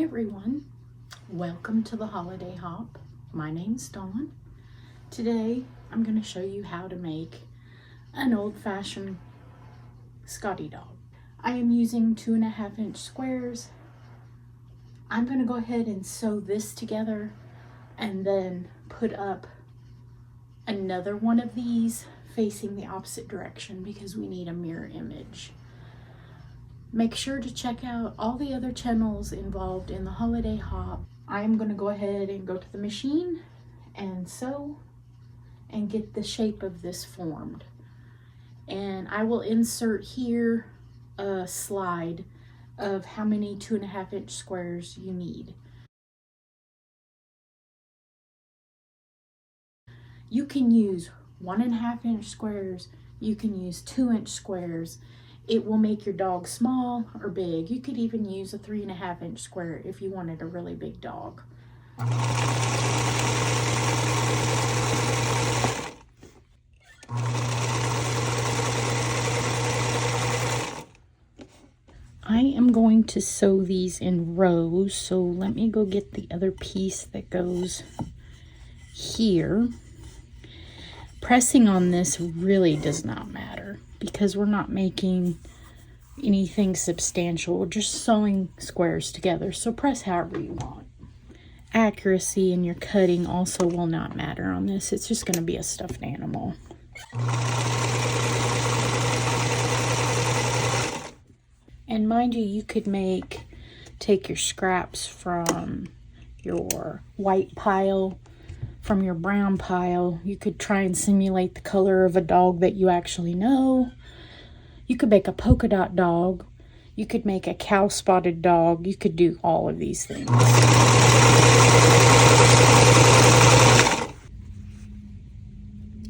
everyone, welcome to the Holiday Hop. My name's Dawn. Today I'm going to show you how to make an old-fashioned Scottie dog. I am using 2.5-inch squares. I'm going to go ahead and sew this together and then put up another one of these facing the opposite direction because we need a mirror image. Make sure to check out all the other channels involved in the Holiday Hop. I am going to go ahead and go to the machine and sew and get the shape of this formed. And I will insert here a slide of how many 2.5-inch squares you need. You can use 1.5-inch squares, you can use 2-inch squares. It will make your dog small or big. You could even use a 3.5-inch square if you wanted a really big dog. I am going to sew these in rows, so let me go get the other piece that goes here. Pressing on this really does not matter because we're not making anything substantial. We're just sewing squares together, so press however you want. Accuracy in your cutting also will not matter on this. It's just going to be a stuffed animal. And mind you, you could take your scraps from your white pile, from your brown pile. You could try and simulate the color of a dog that you actually know. You could make a polka dot dog. You could make a cow spotted dog. You could do all of these things.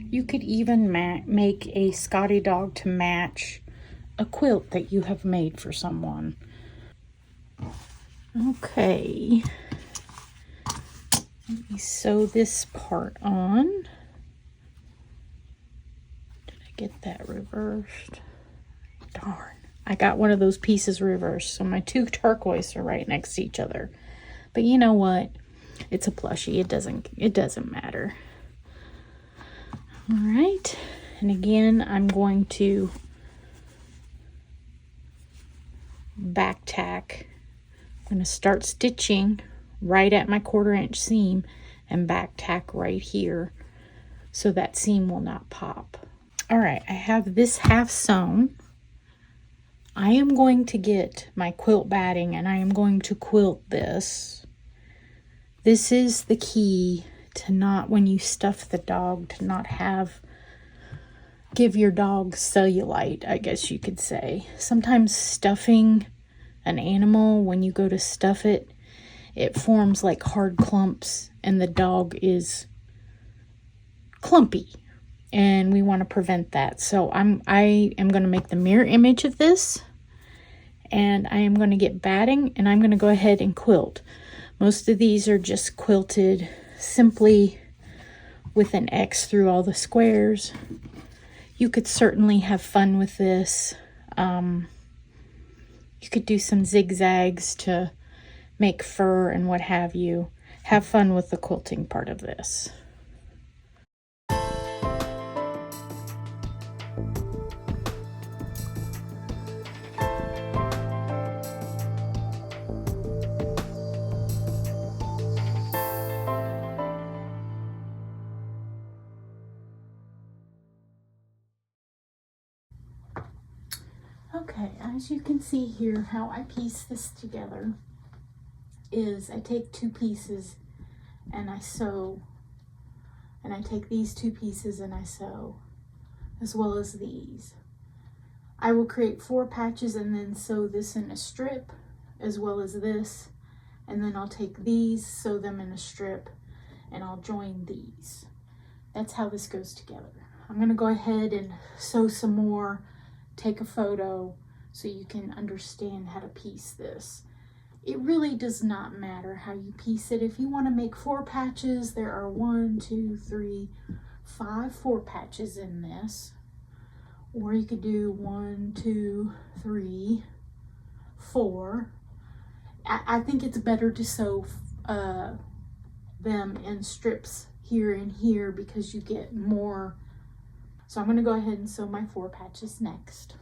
You could even make a Scottie dog to match a quilt that you have made for someone. Okay. Let me sew this part on. Did I get that reversed? Darn. I got one of those pieces reversed, so my two turquoise are right next to each other. But you know what? It's a plushie. It doesn't matter. All right. And again, I'm going to back tack. I'm going to start stitching right at my 1/4-inch seam and back tack right here so that seam will not pop. All right, I have this half sewn. I am going to get my quilt batting and I am going to quilt this. This is the key to not, when you stuff the dog, to not give your dog cellulite, I guess you could say. Sometimes stuffing an animal, when you go to stuff it, it forms like hard clumps and the dog is clumpy, and we want to prevent that. So I am going to make the mirror image of this, and I am going to get batting and I'm going to go ahead and quilt. Most of these are just quilted simply with an X through all the squares. You could certainly have fun with this. You could do some zigzags to make fur and what have you. Have fun with the quilting part of this. Okay, as you can see here, how I piece this together is I take two pieces and I sew, and I take these two pieces and I sew, as well as these. I will create 4 patches and then sew this in a strip, as well as this, and then I'll take these, sew them in a strip, and I'll join these. That's how this goes together. I'm going to go ahead and sew some more, take a photo so you can understand how to piece this. It really does not matter how you piece it. If you want to make 4 patches, there are 1, 2, 3, 5 4 patches in this. Or you could do 1, 2, 3, 4. I think it's better to sew them in strips here and here because you get more. So I'm going to go ahead and sew my 4 patches next.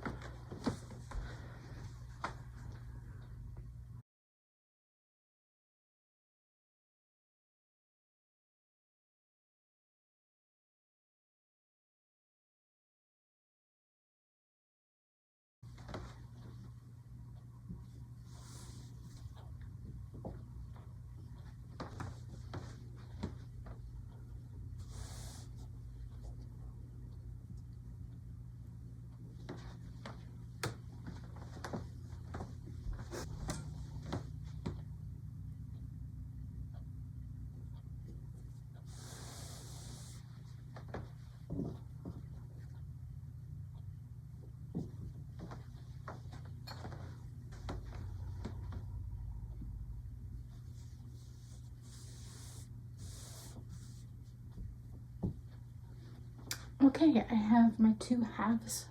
Okay, I have my 2 halves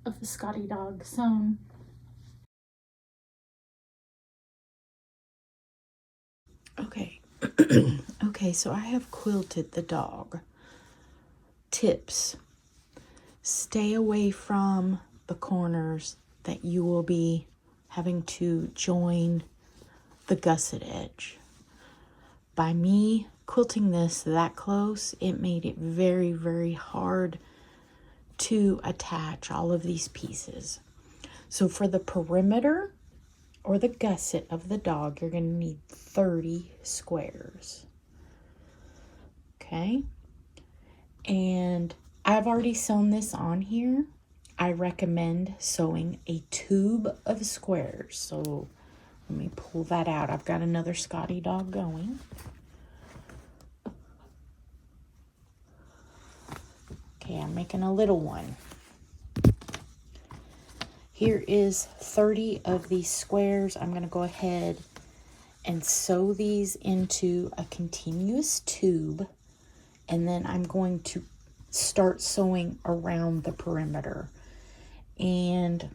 of the Scottie dog sewn. Okay, okay, so I have quilted the dog. Tips: stay away from the corners that you will be having to join the gusset edge. By me quilting this that close, it made it very, very hard to attach all of these pieces. So for the perimeter or the gusset of the dog, you're going to need 30 squares. Okay? And I've already sewn this on here. I recommend sewing a tube of squares. So let me pull that out. I've got another Scottie dog going. Okay, I'm making a little one. Here is 30 of these squares. I'm going to go ahead and sew these into a continuous tube, and then I'm going to start sewing around the perimeter. And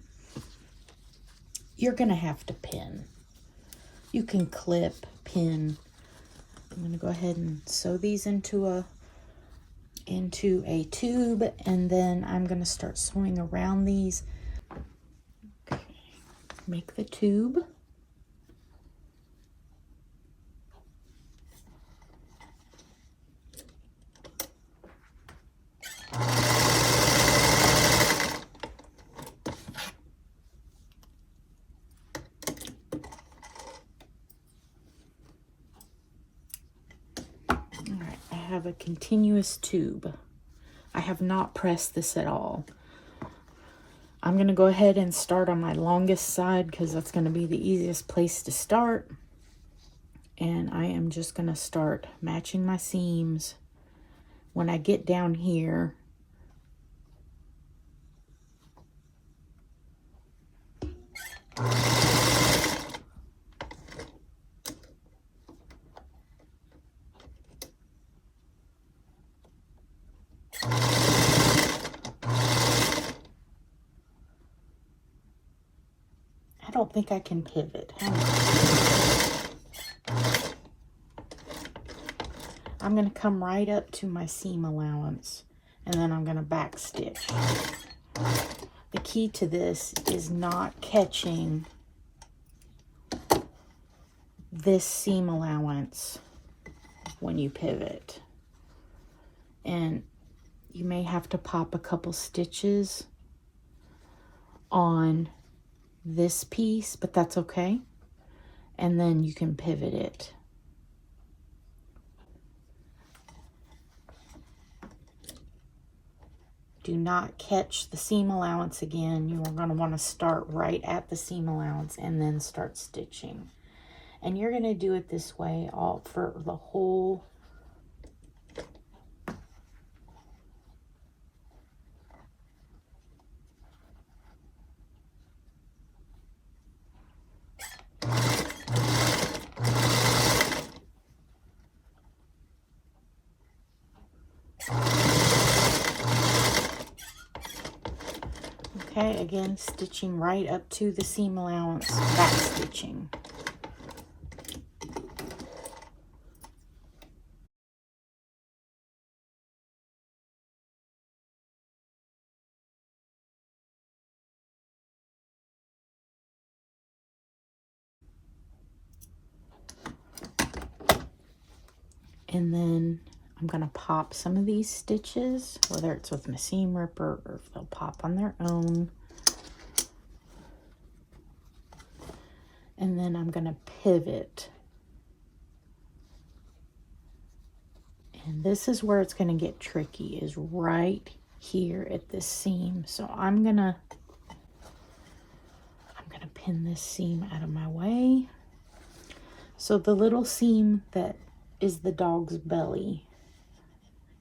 you're going to have to pin. You can clip, pin. I'm going to go ahead and sew these into a tube, and then I'm going to start sewing around these. Okay. Make the tube. Alright, I have a continuous tube. I have not pressed this at all. I'm going to go ahead and start on my longest side because that's going to be the easiest place to start. And I am just going to start matching my seams. When I get down here, I don't think I can pivot. I'm going to come right up to my seam allowance, and then I'm going to back stitch. The key to this is not catching this seam allowance when you pivot. And you may have to pop a couple stitches on this piece, but that's okay. And then you can pivot it. Do not catch the seam allowance again. You are going to want to start right at the seam allowance and then start stitching. And you're going to do it this way all for the whole okay, again, stitching right up to the seam allowance, back stitching. And then I'm going to pop some of these stitches, whether it's with my seam ripper or if they'll pop on their own. And then I'm going to pivot. And this is where it's going to get tricky, is right here at this seam. So I'm going to pin this seam out of my way. So the little seam that is the dog's belly,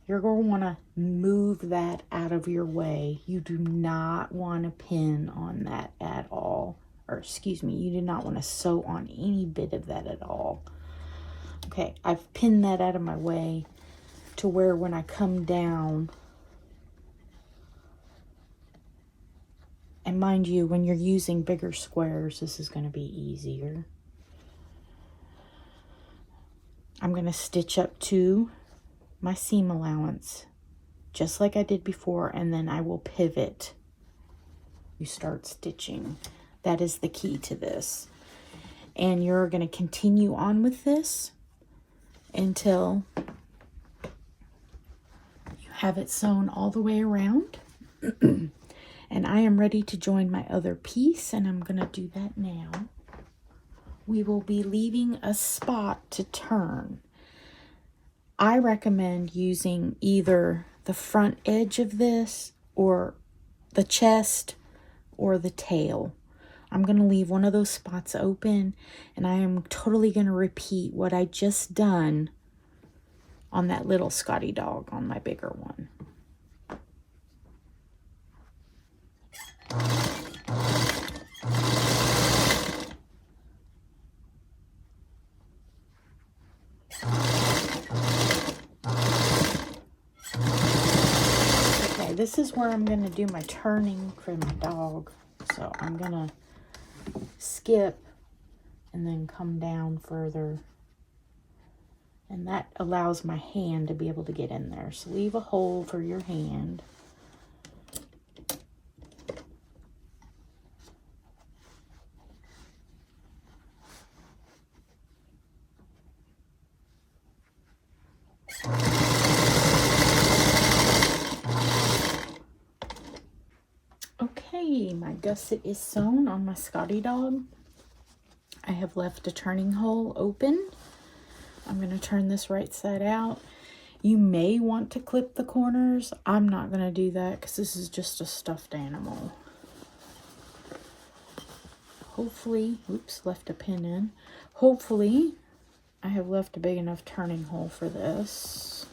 you're going to want to move that out of your way. You do not want to pin on that at all. Or excuse me, you do not want to sew on any bit of that at all. Okay, I've pinned that out of my way to where when I come down, and mind you, when you're using bigger squares, this is going to be easier. I'm going to stitch up to my seam allowance, just like I did before, and then I will pivot. You start stitching. That is the key to this. And you're going to continue on with this until you have it sewn all the way around. And I am ready to join my other piece, and I'm going to do that now. We will be leaving a spot to turn. I recommend using either the front edge of this or the chest or the tail. I'm going to leave one of those spots open, and I am totally going to repeat what I just done on that little Scottie dog on my bigger one. Okay, this is where I'm going to do my turning for my dog. So I'm going to skip and then come down further. And that allows my hand to be able to get in there. So leave a hole for your hand. Okay, my gusset is sewn on my Scottie dog. I have left a turning hole open. I'm going to turn this right side out. You may want to clip the corners. I'm not going to do that because this is just a stuffed animal. Hopefully, oops, left a pin in. Hopefully, I have left a big enough turning hole for this.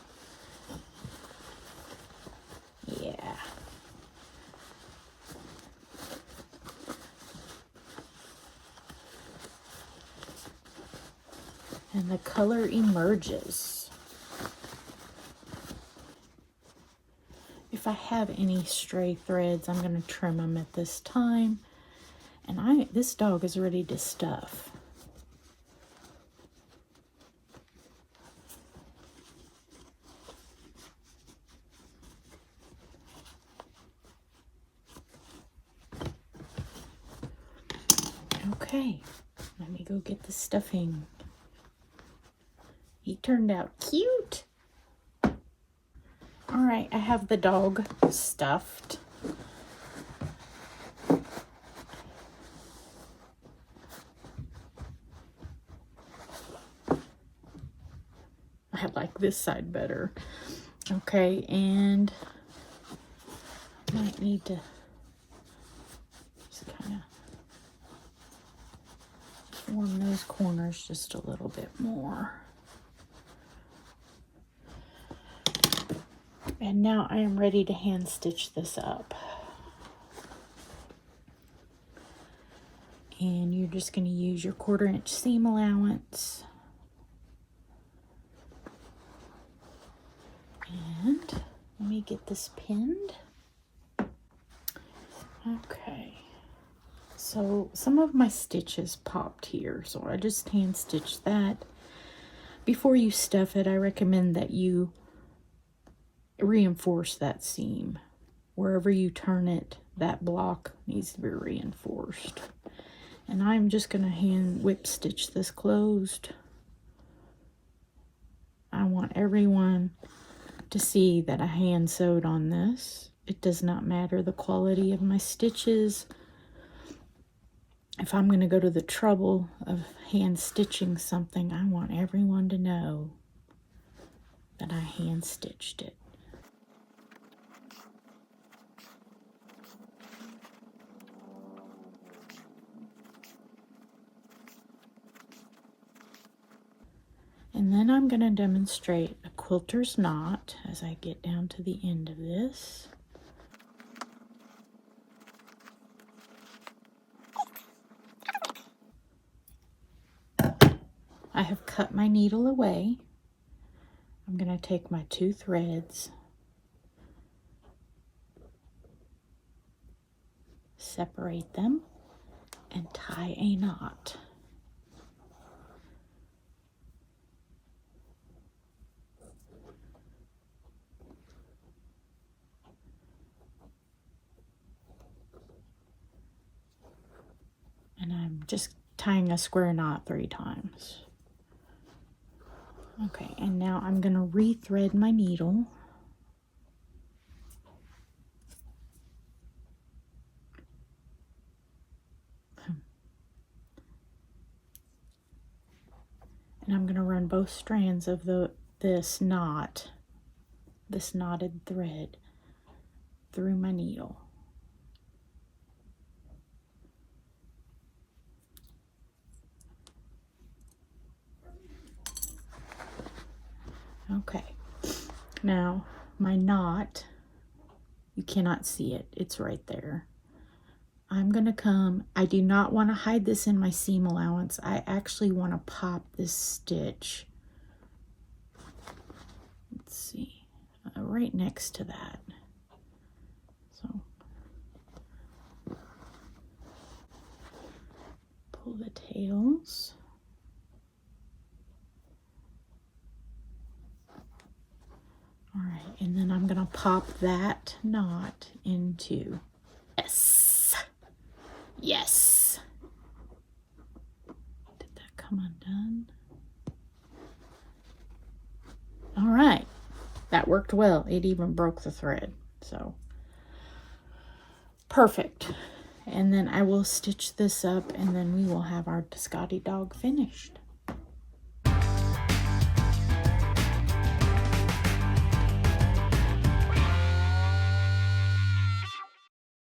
Yeah. And the color emerges. If I have any stray threads, I'm going to trim them at this time. And this dog is ready to stuff. Okay, let me go get the stuffing. He turned out cute. All right, I have the dog stuffed. I like this side better. Okay, and I might need to just kind of form those corners just a little bit more. And now I am ready to hand stitch this up. And you're just going to use your 1/4 inch seam allowance. And let me get this pinned. Okay. So some of my stitches popped here, so I just hand stitched that. Before you stuff it, I recommend that you reinforce that seam. Wherever you turn it, that block needs to be reinforced. And I'm just going to hand whip stitch this closed. I want everyone to see that I hand sewed on this. It does not matter the quality of my stitches. If I'm going to go to the trouble of hand stitching something, I want everyone to know that I hand stitched it. And then I'm going to demonstrate a quilter's knot as I get down to the end of this. I have cut my needle away. I'm going to take my 2 threads, separate them, and tie a knot. And I'm just tying a square knot 3 times. Okay, and now I'm going to re-thread my needle. And I'm going to run both strands of this knotted thread through my needle. Okay, now my knot, you cannot see it, it's right there. I'm going to come, I do not want to hide this in my seam allowance. I actually want to pop this stitch. Let's see, right next to that. So, pull the tails. All right, and then I'm going to pop that knot into, yes. Did that come undone? All right, that worked well. It even broke the thread, so perfect. And then I will stitch this up, and then we will have our Scottie dog finished.